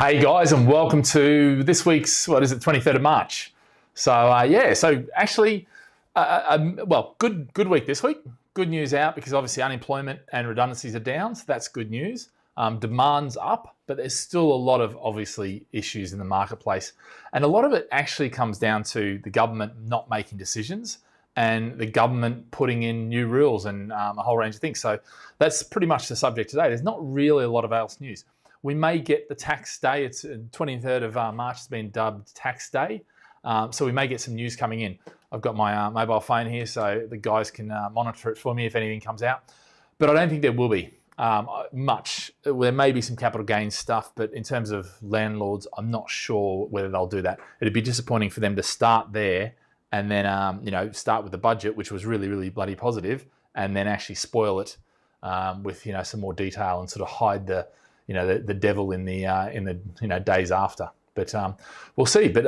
Hey guys, and welcome to this week's, 23rd of March. So actually, good week this week. Good news out because obviously unemployment and redundancies are down, so that's good news. Demand's up, but there's still a lot of obviously issues in the marketplace. And a lot of it actually comes down to the government not making decisions and the government putting in new rules and a whole range of things. So that's pretty much the subject today. There's not really a lot of else news. We may get the tax day. It's 23rd of March has been dubbed tax day. So we may get some news coming in. I've got my mobile phone here so the guys can monitor it for me if anything comes out. But I don't think there will be much. There may be some capital gains stuff, but in terms of landlords, I'm not sure whether they'll do that. It'd be disappointing for them to start there and then start with the budget, which was really, really bloody positive, and then actually spoil it with some more detail and sort of hide the devil in the days after. But we'll see. But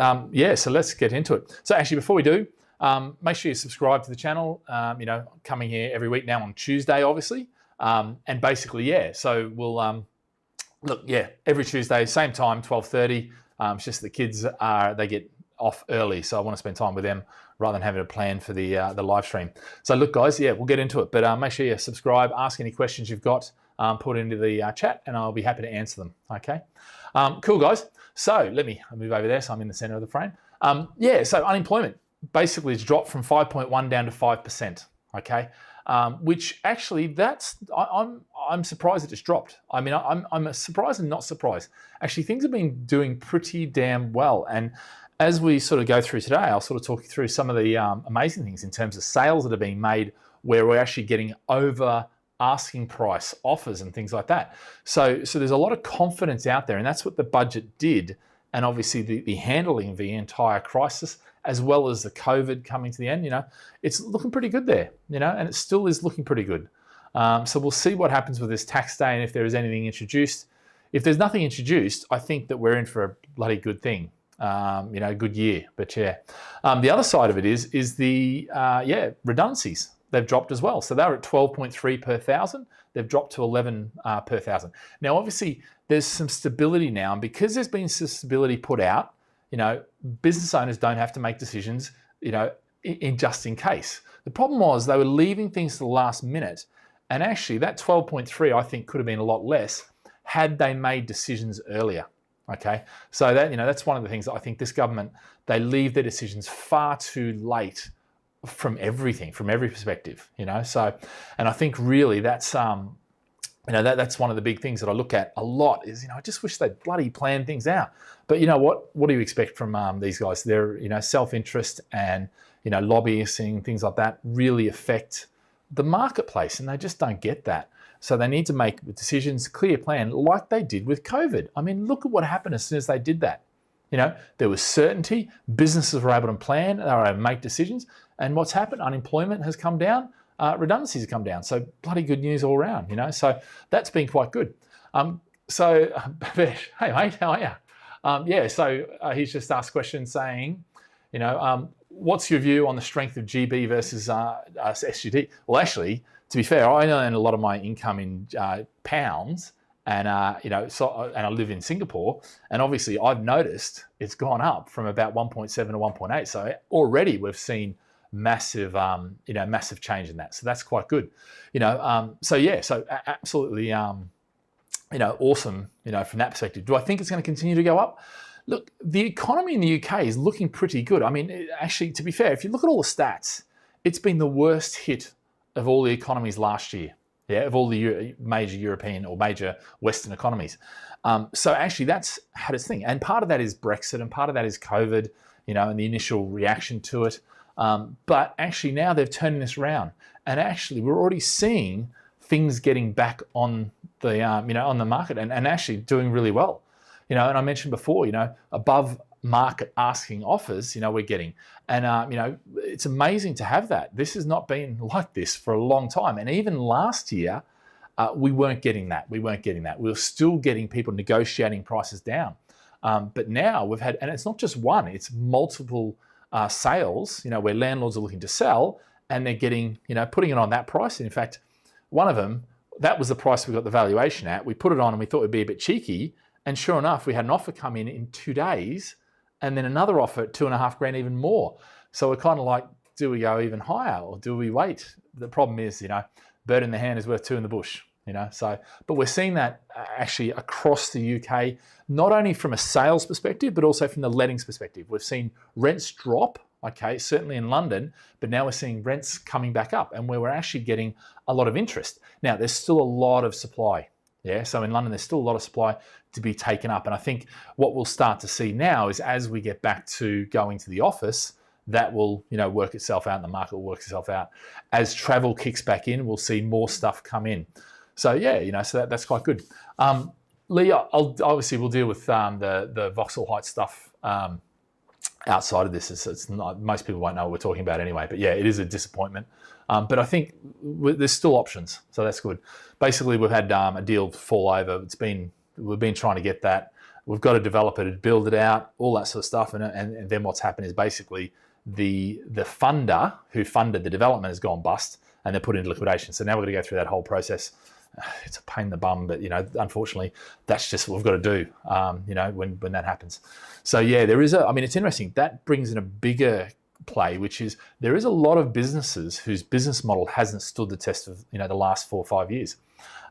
so let's get into it. So actually, before we do, make sure you subscribe to the channel. Coming here every week now on Tuesday, obviously. And basically, so we'll every Tuesday, same time, 12:30. It's just the kids they get off early, so I want to spend time with them rather than having a plan for the live stream. So look, guys, we'll get into it. But make sure you subscribe. Ask any questions you've got. Put into the chat and I'll be happy to answer them. Okay, cool guys. So let me move over there so I'm in the center of the frame. So unemployment basically has dropped from 5.1 down to 5%. Okay, which actually I'm surprised that it's dropped. I mean, I'm surprised and not surprised. Actually, things have been doing pretty damn well. And as we sort of go through today, I'll sort of talk you through some of the amazing things in terms of sales that are being made where we're actually getting over asking price offers and things like that. So there's a lot of confidence out there, and that's what the budget did. And obviously the handling of the entire crisis, as well as the COVID coming to the end, it's looking pretty good there, and it still is looking pretty good. So we'll see what happens with this tax day and if there is anything introduced. If there's nothing introduced, I think that we're in for a bloody good thing, good year. But the other side of it is the redundancies. They've dropped as well. So they're at 12.3 per thousand. They've dropped to 11 per thousand. Now, obviously, there's some stability now. And because there's been some stability put out, business owners don't have to make decisions, in just in case. The problem was they were leaving things to the last minute. And actually, that 12.3, I think, could have been a lot less had they made decisions earlier. Okay, so that's one of the things that I think this government, they leave their decisions far too late from every perspective, So, and I think really that's that's one of the big things that I look at a lot is I just wish they'd bloody plan things out. But what do you expect from these guys? Their self-interest and lobbying, things like that really affect the marketplace, and they just don't get that. So they need to make decisions, clear plan, like they did with COVID. I mean, look at what happened as soon as they did that. There was certainty, businesses were able to plan, they were able to make decisions, and what's happened? Unemployment has come down, redundancies have come down. So bloody good news all around, So that's been quite good. Hey mate, how are you? He's just asked questions saying, what's your view on the strength of GB versus SGD? Well, actually, to be fair, I earn a lot of my income in pounds. And and I live in Singapore, and obviously I've noticed it's gone up from about 1.7 to 1.8. So already we've seen massive, massive change in that. So that's quite good, absolutely, awesome, from that perspective. Do I think it's going to continue to go up? Look, the economy in the UK is looking pretty good. I mean, actually, to be fair, if you look at all the stats, it's been the worst hit of all the economies last year. Of all the major European or major Western economies. So actually that's had its thing. And part of that is Brexit and part of that is COVID, and the initial reaction to it. But actually now they've turned this around. And actually we're already seeing things getting back on the, on the market and actually doing really well. And I mentioned before, above market asking offers, we're getting. And, it's amazing to have that. This has not been like this for a long time. And even last year, we weren't getting that. We were still getting people negotiating prices down. But now we've had, and it's not just one, it's multiple sales, where landlords are looking to sell and they're getting, putting it on that price. And in fact, one of them, that was the price we got the valuation at. We put it on and we thought it'd be a bit cheeky. And sure enough, we had an offer come in 2 days, and then another offer at 2.5 grand, even more. So we're kind of like, do we go even higher or do we wait? The problem is, bird in the hand is worth two in the bush, So, but we're seeing that actually across the UK, not only from a sales perspective, but also from the lettings perspective. We've seen rents drop, okay, certainly in London, but now we're seeing rents coming back up and where we're actually getting a lot of interest. Now, there's still a lot of supply. Yeah, so in London, there's still a lot of supply to be taken up. And I think what we'll start to see now is as we get back to going to the office, that will, work itself out and the market will work itself out. As travel kicks back in, we'll see more stuff come in. So yeah, so that's quite good. Lee, obviously we'll deal with the Vauxhall Heights stuff outside of this. It's not, most people won't know what we're talking about anyway, but yeah, it is a disappointment. But I think there's still options, so that's good. Basically, we've had a deal fall over. We've been trying to get that. We've got a developer to build it out, all that sort of stuff, and then what's happened is basically the funder who funded the development has gone bust, and they're put into liquidation. So now we're going to go through that whole process. It's a pain in the bum, but unfortunately, that's just what we've got to do. When that happens. So yeah, there is it's interesting. That brings in a bigger play, which is there is a lot of businesses whose business model hasn't stood the test of the last 4 or 5 years,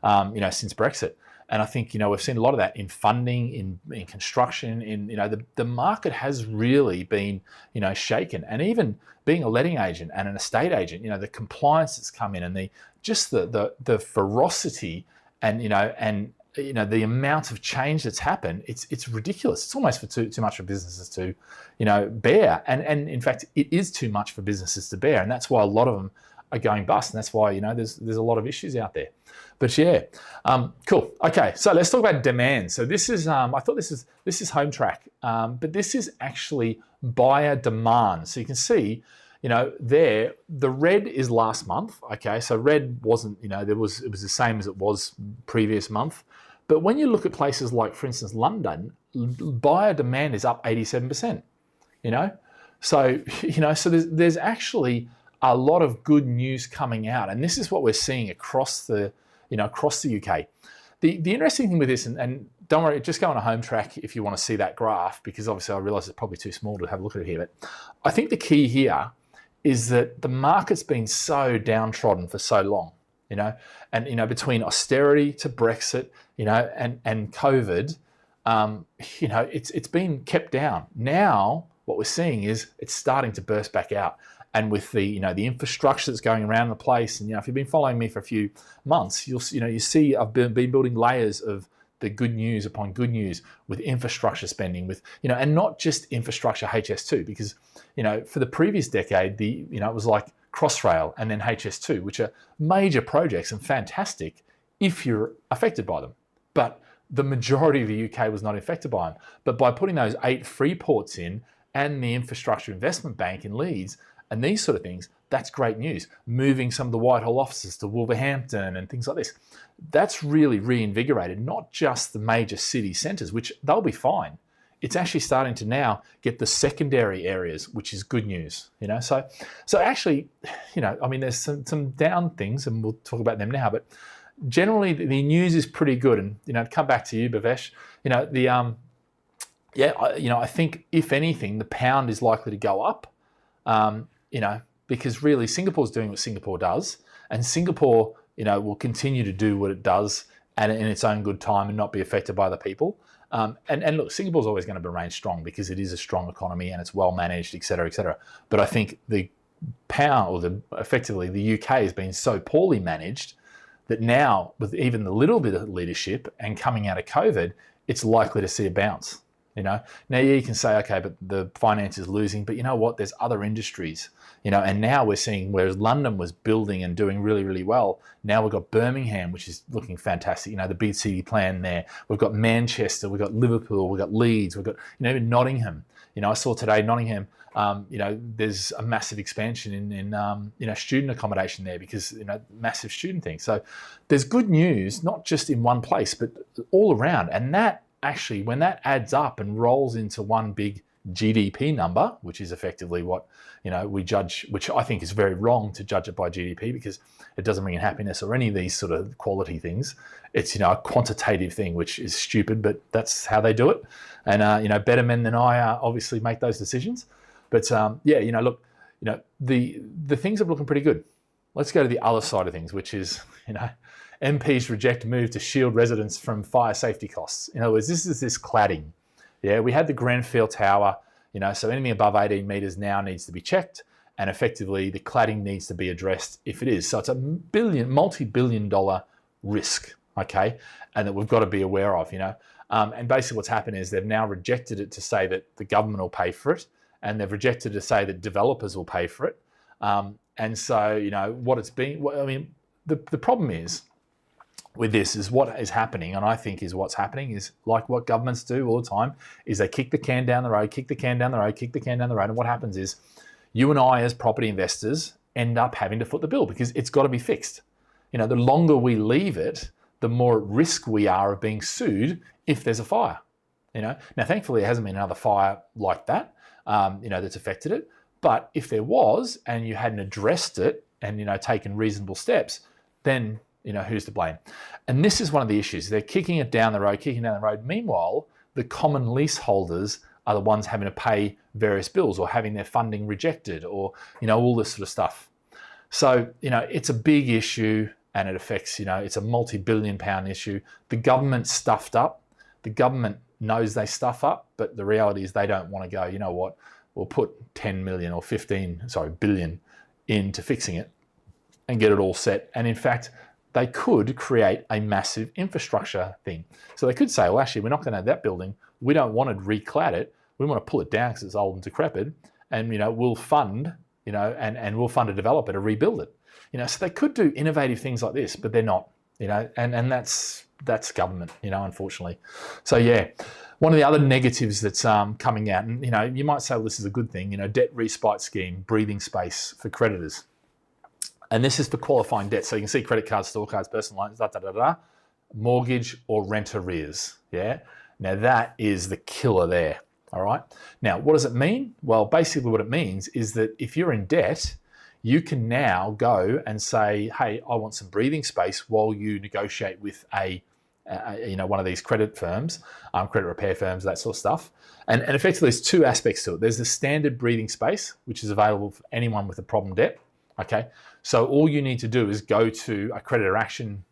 since Brexit. And I think we've seen a lot of that in funding, in construction, the market has really been shaken. And even being a letting agent and an estate agent, the compliance that's come in and the ferocity and the amount of change that's happened, it's ridiculous. It's almost for too much for businesses to bear. And in fact, it is too much for businesses to bear, and that's why a lot of them are going bust, and that's why there's a lot of issues out there. But yeah, cool. Okay, so let's talk about demand. So this is I thought this is home track, but this is actually buyer demand. So you can see, there the red is last month. Okay, so red wasn't it was the same as it was previous month. But when you look at places like, for instance, London, buyer demand is up 87%. So so there's actually a lot of good news coming out, and this is what we're seeing across the UK. The interesting thing with this, and don't worry, just go on a home track if you want to see that graph, because obviously I realise it's probably too small to have a look at it here. But I think the key here is that the market's been so downtrodden for so long, and between austerity to Brexit, and COVID, it's been kept down. Now what we're seeing is it's starting to burst back out. And with the infrastructure that's going around the place, and if you've been following me for a few months, you see I've been building layers of the good news upon good news with infrastructure spending, with and not just infrastructure HS2, because for the previous decade it was like Crossrail and then HS2, which are major projects and fantastic if you're affected by them, but the majority of the UK was not affected by them. But by putting those 8 free ports in and the Infrastructure Investment Bank in Leeds and these sort of things, that's great news. Moving some of the Whitehall offices to Wolverhampton and things like this, that's really reinvigorated not just the major city centres, which they'll be fine. It's actually starting to now get the secondary areas, which is good news. So actually, there's some down things, and we'll talk about them now. But generally, the news is pretty good. And to come back to you, Bhavesh, I think if anything, the pound is likely to go up. Because really Singapore's doing what Singapore does, and Singapore, will continue to do what it does and in its own good time and not be affected by the people. And look, Singapore's always going to remain strong because it is a strong economy and it's well managed, et cetera, et cetera. But I think the pound, or effectively the UK, has been so poorly managed that now, with even the little bit of leadership and coming out of COVID, it's likely to see a bounce. Now you can say, okay, but the finance is losing, but you know what? There's other industries, and now we're seeing, whereas London was building and doing really, really well, now we've got Birmingham, which is looking fantastic. The big city plan there. We've got Manchester, we've got Liverpool, we've got Leeds, we've got, even Nottingham. I saw today Nottingham, there's a massive expansion in student accommodation there because, massive student thing. So there's good news, not just in one place, but all around. And that, actually, when that adds up and rolls into one big GDP number, which is effectively what, we judge, which I think is very wrong to judge it by GDP, because it doesn't bring in happiness or any of these sort of quality things. It's, a quantitative thing, which is stupid, but that's how they do it. And, better men than I obviously make those decisions. But look, the things are looking pretty good. Let's go to the other side of things, which is, MPs reject move to shield residents from fire safety costs. In other words, this is this cladding. Yeah, we had the Grenfell Tower, so anything above 18 metres now needs to be checked, and effectively the cladding needs to be addressed if it is. So it's a multi-billion dollar risk, okay, and that we've got to be aware of, and basically what's happened is they've now rejected it to say that the government will pay for it, and they've rejected to say that developers will pay for it. And so, what it's been, the problem is, with this is what is happening, and I think is what's happening is like what governments do all the time, is they kick the can down the road, kick the can down the road, kick the can down the road, and what happens is you and I as property investors end up having to foot the bill because it's got to be fixed. The longer we leave it, the more at risk we are of being sued if there's a fire. Now thankfully there hasn't been another fire like that, that's affected it, but if there was and you hadn't addressed it and taken reasonable steps, then who's to blame? And this is one of the issues. They're kicking it down the road, Meanwhile, the common leaseholders are the ones having to pay various bills or having their funding rejected or, all this sort of stuff. So, it's a big issue and it affects, it's a multi-billion pound issue. The government stuffed up. The government knows they stuff up, but the reality is they don't want to go, you know what, we'll put 10 million or billion into fixing it and get it all set. And in fact, they could create a massive infrastructure thing. So they could say, well, actually, we're not going to have that building. We don't want to reclad it. We want to pull it down because it's old and decrepit. And, we'll fund, and we'll fund a developer to rebuild it. So they could do innovative things like this, but they're not, and that's government, unfortunately. So, yeah, one of the other negatives that's coming out, and, you might say, well, this is a good thing, debt respite scheme, breathing space for creditors. And this is for qualifying debt. So you can see credit cards, store cards, personal loans, mortgage or rent arrears. Yeah. Now that is the killer there. All right. Now, what does it mean? Well, basically what it means is that if you're in debt, you can now go and say, hey, I want some breathing space while you negotiate with one of these credit firms, credit repair firms, that sort of stuff. And effectively there's two aspects to it. There's the standard breathing space, which is available for anyone with a problem debt. Okay, so all you need to do is go to a creditor action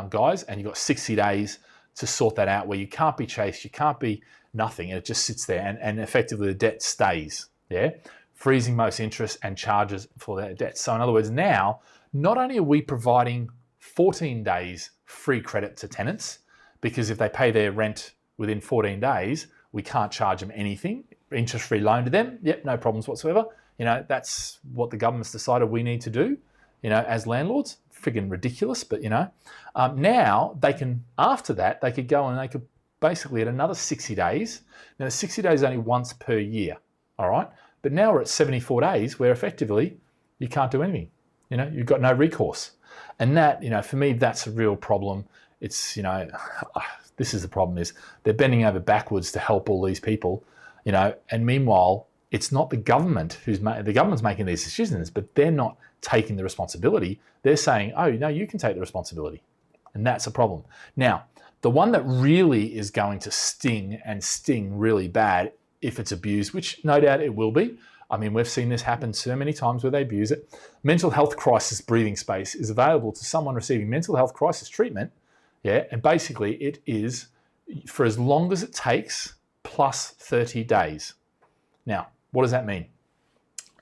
guys, and you've got 60 days to sort that out, where you can't be chased, you can't be nothing, and it just sits there, and effectively the debt stays, yeah? Freezing most interest and charges for that debt. So in other words, now, not only are we providing 14 days free credit to tenants, because if they pay their rent within 14 days, we can't charge them anything, interest-free loan to them, yep, no problems whatsoever. That's what the government's decided we need to do, as landlords. Friggin' ridiculous, but, now they can, after that, they could go and they could basically at another 60 days. Now, 60 days is only once per year, all right? But now we're at 74 days where effectively you can't do anything. You've got no recourse. And that, for me, that's a real problem. It's, this is the problem is they're bending over backwards to help all these people, and meanwhile, it's not the government the government's making these decisions, but they're not taking the responsibility. They're saying, oh, no, you can take the responsibility. And that's a problem. Now, the one that really is going to sting really bad if it's abused, which no doubt it will be. I mean, we've seen this happen so many times where they abuse it. Mental health crisis breathing space is available to someone receiving mental health crisis treatment. Yeah, and basically it is for as long as it takes plus 30 days. Now, what does that mean?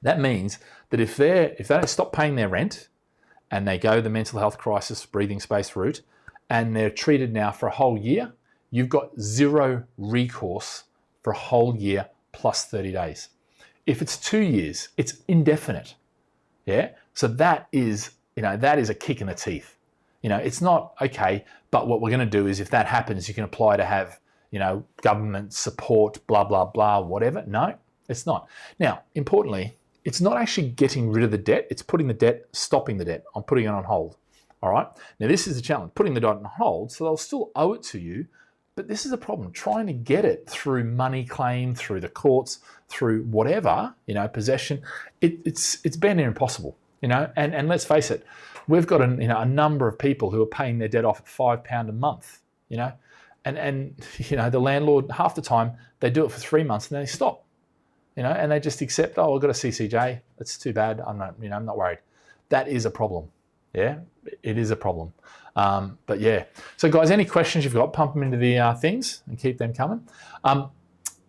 That means that if they stop paying their rent and they go the mental health crisis breathing space route and they're treated now for a whole year, you've got zero recourse for a whole year plus 30 days. If it's 2 years, it's indefinite. Yeah. So that is a kick in the teeth. It's not okay, but what we're going to do is if that happens, you can apply to have, government support, blah, blah, blah, whatever. No, it's not. Now, importantly, it's not actually getting rid of the debt. It's stopping the debt. I'm putting it on hold. All right. Now, this is the challenge, putting the debt on hold. So they'll still owe it to you, But this is a problem, trying to get it through money claim, through the courts, through whatever, possession, it's been impossible, and let's face it, we've got a number of people who are paying their debt off at £5 a month, and the landlord, half the time, they do it for 3 months and then they stop, and they just accept, oh, I've got a CCJ, it's too bad, I'm not worried. That is a problem. Yeah, it is a problem. But yeah, so guys, any questions you've got, pump them into the things and keep them coming.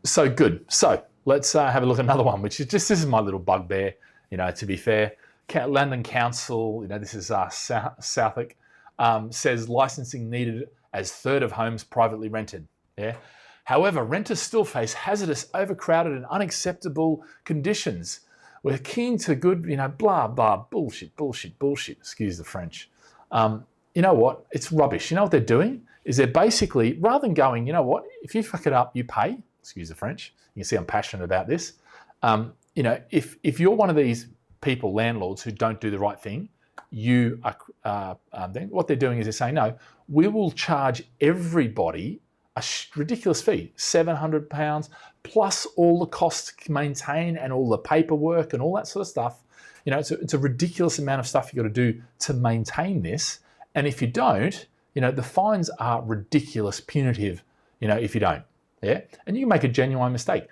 So good. So let's have a look at another one, which is this is my little bugbear, to be fair. London Council, this is Southwark, says licensing needed as third of homes privately rented. Yeah. However, renters still face hazardous, overcrowded and unacceptable conditions. We're keen to good, blah, blah, bullshit, excuse the French. You know what? It's rubbish. You know what they're doing? Is they're basically, rather than going, you know what? If you fuck it up, you pay. Excuse the French. You can see I'm passionate about this. If you're one of these people, landlords, who don't do the right thing, you are, then what they're doing is they're saying, no, we will charge everybody a ridiculous fee, £700, plus all the costs to maintain and all the paperwork and all that sort of stuff. It's a ridiculous amount of stuff you've got to do to maintain this. And if you don't, the fines are ridiculous, punitive, if you don't. Yeah. And you can make a genuine mistake.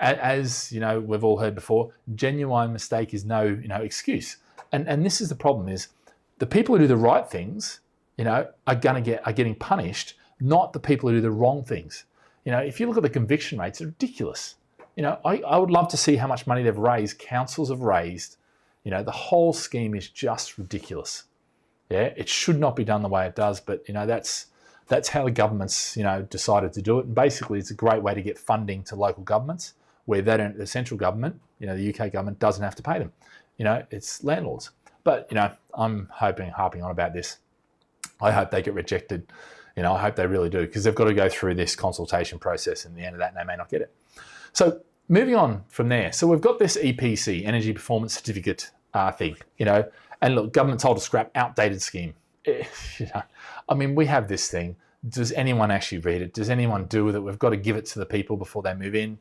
As we've all heard before, genuine mistake is no, excuse. And this is the problem, is the people who do the right things, are getting punished, not the people who do the wrong things. If you look at the conviction rates, it's ridiculous. I would love to see how much money they've raised, councils have raised. The whole scheme is just ridiculous. Yeah, it should not be done the way it does, but that's how the government's decided to do it. And basically, it's a great way to get funding to local governments, where they don't. The central government, the UK government, doesn't have to pay them. It's landlords. But I'm harping on about this. I hope they get rejected. I hope they really do, because they've got to go through this consultation process, and at the end of that, they may not get it. So moving on from there. So we've got this EPC, Energy Performance Certificate thing, and look, government told to scrap outdated scheme. We have this thing. Does anyone actually read it? Does anyone do with it? We've got to give it to the people before they move in.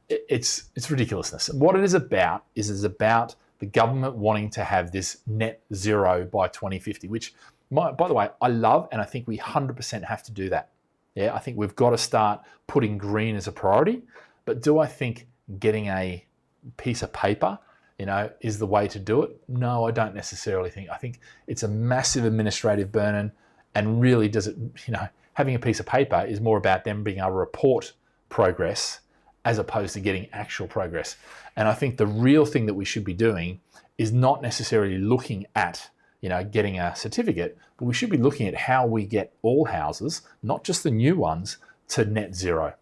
It's ridiculousness. And what it is about is about the government wanting to have this net zero by 2050, which, by the way, I love, and I think we 100% have to do that. Yeah, I think we've got to start putting green as a priority. But do I think getting a piece of paper, is the way to do it? No, I don't necessarily think. I think it's a massive administrative burden, and really having a piece of paper is more about them being able to report progress as opposed to getting actual progress. And I think the real thing that we should be doing is not necessarily looking at getting a certificate, but we should be looking at how we get all houses, not just the new ones, to net zero.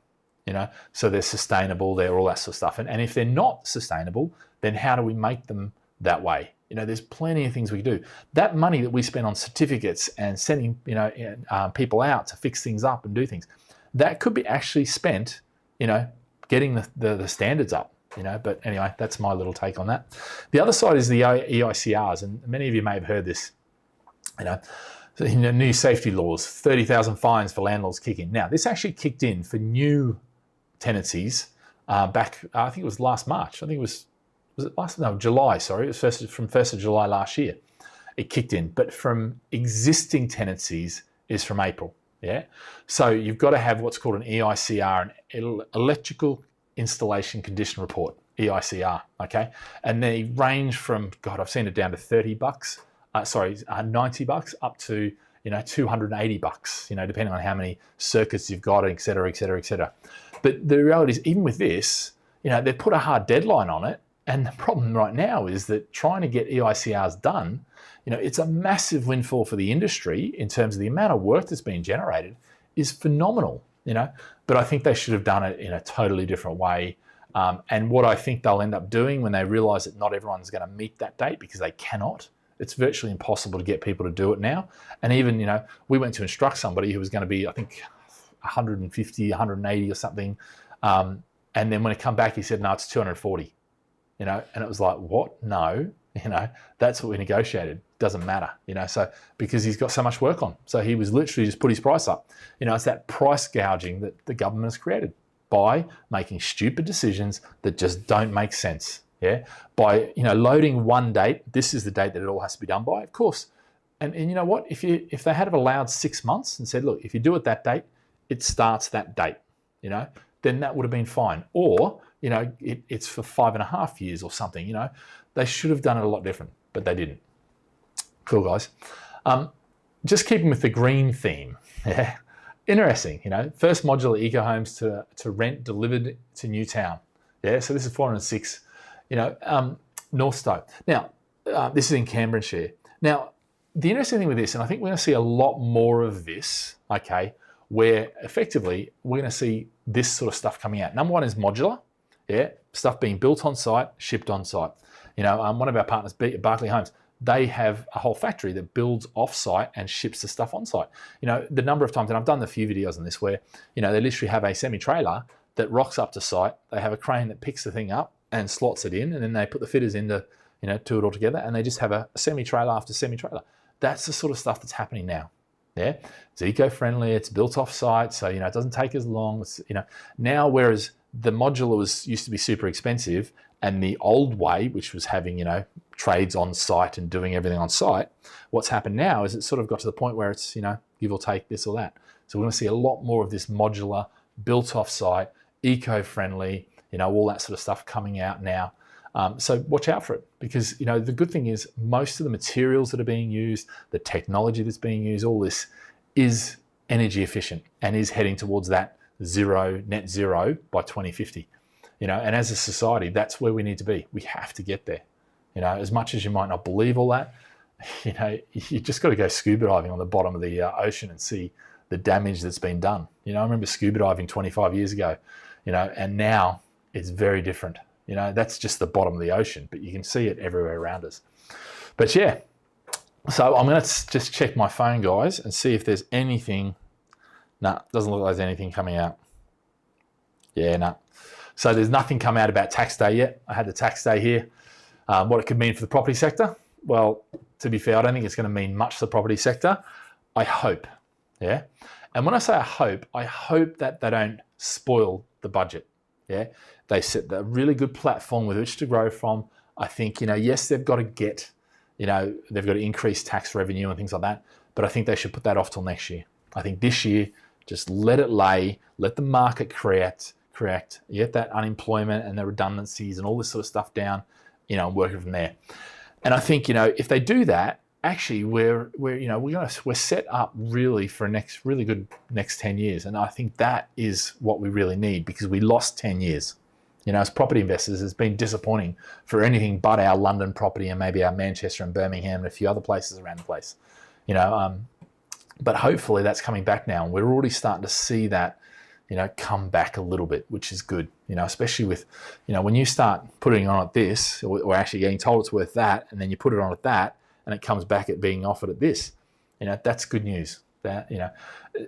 So they're sustainable, they're all that sort of stuff. And if they're not sustainable, then how do we make them that way? There's plenty of things we can do. That money that we spend on certificates and sending, people out to fix things up and do things, that could be actually spent, getting the standards up. But anyway, that's my little take on that. The other side is the EICRs, and many of you may have heard this. New safety laws, 30,000 fines for landlords kick in. Now, this actually kicked in for new tenancies back. I think it was last March. I think it was July. Sorry, it was from 1st of July last year. It kicked in, but from existing tenancies is from April. Yeah, so you've got to have what's called an EICR, an electrical installation condition report, EICR, okay? And they range from, God, I've seen it down to $90 up to, $280, depending on how many circuits you've got, et cetera, et cetera, et cetera. But the reality is, even with this, they've put a hard deadline on it. And the problem right now is that trying to get EICRs done, it's a massive windfall for the industry in terms of the amount of work that's being generated is phenomenal, But I think they should have done it in a totally different way. And what I think they'll end up doing when they realise that not everyone's going to meet that date, because they cannot, it's virtually impossible to get people to do it now. And even, we went to instruct somebody who was going to be, I think, 150, 180 or something. And then when it come back, he said, no, it's 240, and it was like, what? No, You know, that's what we negotiated. Doesn't matter, you know, so because he's got so much work on. So he was literally just put his price up. You know, it's that price gouging that the government has created by making stupid decisions that just don't make sense. Yeah. By, you know, loading one date, this is the date that it all has to be done by, of course. And you know what, if they had allowed 6 months and said, look, if you do it that date, it starts that date, you know, then that would have been fine. Or, you know, it's for 5.5 years or something, you know. They should have done it a lot different, but they didn't. Cool, guys. Just keeping with the green theme. Yeah. Interesting, you know. First modular eco homes to rent delivered to Newtown. Yeah, so this is 406, you know, North Stowe. Now, this is in Cambridgeshire. Now, the interesting thing with this, and I think we're going to see a lot more of this, okay, where effectively we're going to see this sort of stuff coming out. Number one is modular, yeah, stuff being built on site, shipped on site. You know, one of our partners, Barclay Homes, they have a whole factory that builds off-site and ships the stuff on-site. You know, the number of times, and I've done a few videos on this where, you know, they literally have a semi-trailer that rocks up to site. They have a crane that picks the thing up and slots it in, and then they put the fitters in to, you know, do it all together, and they just have a semi-trailer after semi-trailer. That's the sort of stuff that's happening now. Yeah, it's eco-friendly, it's built off-site, so, you know, it doesn't take as long. It's, you know, now, whereas the modular used to be super expensive, and the old way, which was having, you know, trades on site and doing everything on site, what's happened now is it's sort of got to the point where it's, you know, give or take this or that. So we're going to see a lot more of this modular, built off site, eco-friendly, you know, all that sort of stuff coming out now. So watch out for it, because, you know, the good thing is most of the materials that are being used, the technology that's being used, all this is energy efficient and is heading towards that net zero by 2050. You know, and as a society, that's where we need to be. We have to get there. You know, as much as you might not believe all that, you know, you just got to go scuba diving on the bottom of the ocean and see the damage that's been done. You know, I remember scuba diving 25 years ago, you know, and now it's very different. You know, that's just the bottom of the ocean, but you can see it everywhere around us. But yeah, so I'm going to just check my phone, guys, and see if there's anything. No, doesn't look like there's anything coming out. Yeah, no. So there's nothing come out about tax day yet. I had the tax day here. What it could mean for the property sector? Well, to be fair, I don't think it's going to mean much to the property sector. I hope, yeah? And when I say I hope that they don't spoil the budget, yeah? They set a really good platform with which to grow from. I think, you know, yes, they've got to get, you know, they've got to increase tax revenue and things like that, but I think they should put that off till next year. I think this year, just let it lay, let the market correct, get that unemployment and the redundancies and all this sort of stuff down, you know, and working from there. And I think, you know, if they do that, actually we're set up really for really good next 10 years. And I think that is what we really need, because we lost 10 years. You know, as property investors, it's been disappointing for anything but our London property and maybe our Manchester and Birmingham and a few other places around the place. You know, but hopefully that's coming back now, and we're already starting to see that, you know, come back a little bit, which is good, you know, especially with, you know, when you start putting on at this, or actually getting told it's worth that, and then you put it on at that, and it comes back at being offered at this, you know, that's good news. That, you know,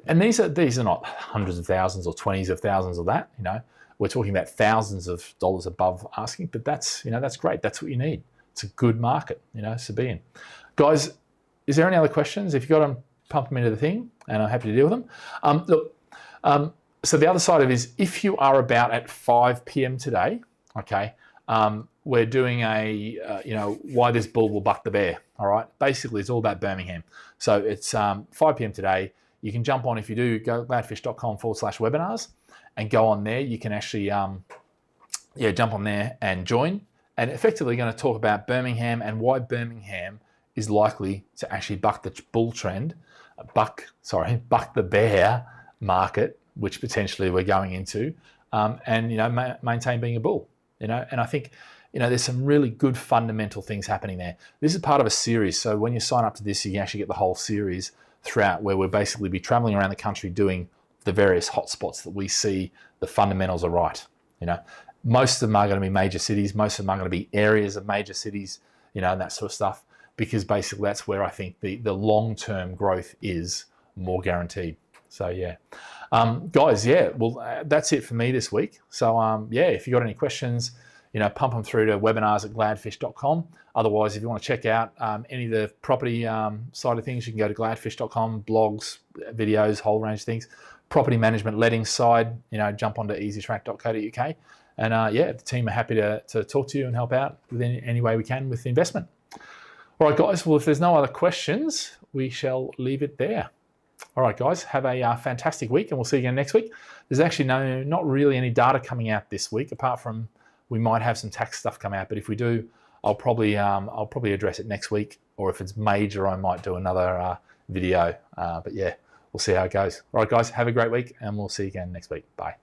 and these are not hundreds of thousands or 20s of thousands of that, you know, we're talking about thousands of dollars above asking, but that's, you know, that's great. That's what you need. It's a good market, you know, to be in. Guys, is there any other questions? If you've got them, pump them into the thing, and I'm happy to deal with them. So the other side of it is, if you are about at 5 p.m. today, okay, we're doing a, you know, why this bull will buck the bear, all right? Basically, it's all about Birmingham. So it's 5 p.m. today. You can jump on, if you do, go gladfish.com/webinars and go on there. You can actually, jump on there and join. And effectively going to talk about Birmingham and why Birmingham is likely to actually buck the bull trend, buck the bear market, which potentially we're going into, and, you know, maintain being a bull, you know. And I think, you know, there's some really good fundamental things happening there. This is part of a series, so when you sign up to this, you can actually get the whole series throughout, where we'll basically be traveling around the country doing the various hotspots that we see the fundamentals are right. You know, most of them are going to be major cities, most of them are going to be areas of major cities, you know, and that sort of stuff, because basically that's where I think the long-term growth is more guaranteed. So yeah, guys, yeah, well, that's it for me this week. So yeah, if you got any questions, pump them through to webinars@gladfish.com. Otherwise, if you want to check out any of the property side of things, you can go to gladfish.com, blogs, videos, whole range of things. Property management letting side, jump onto easytrack.co.uk. And the team are happy to talk to you and help out with any way we can with the investment. All right, guys. Well, if there's no other questions, we shall leave it there. All right, guys. Have a fantastic week, and we'll see you again next week. There's actually not really any data coming out this week, apart from we might have some tax stuff come out. But if we do, I'll probably address it next week, or if it's major, I might do another video. But yeah, we'll see how it goes. All right, guys. Have a great week, and we'll see you again next week. Bye.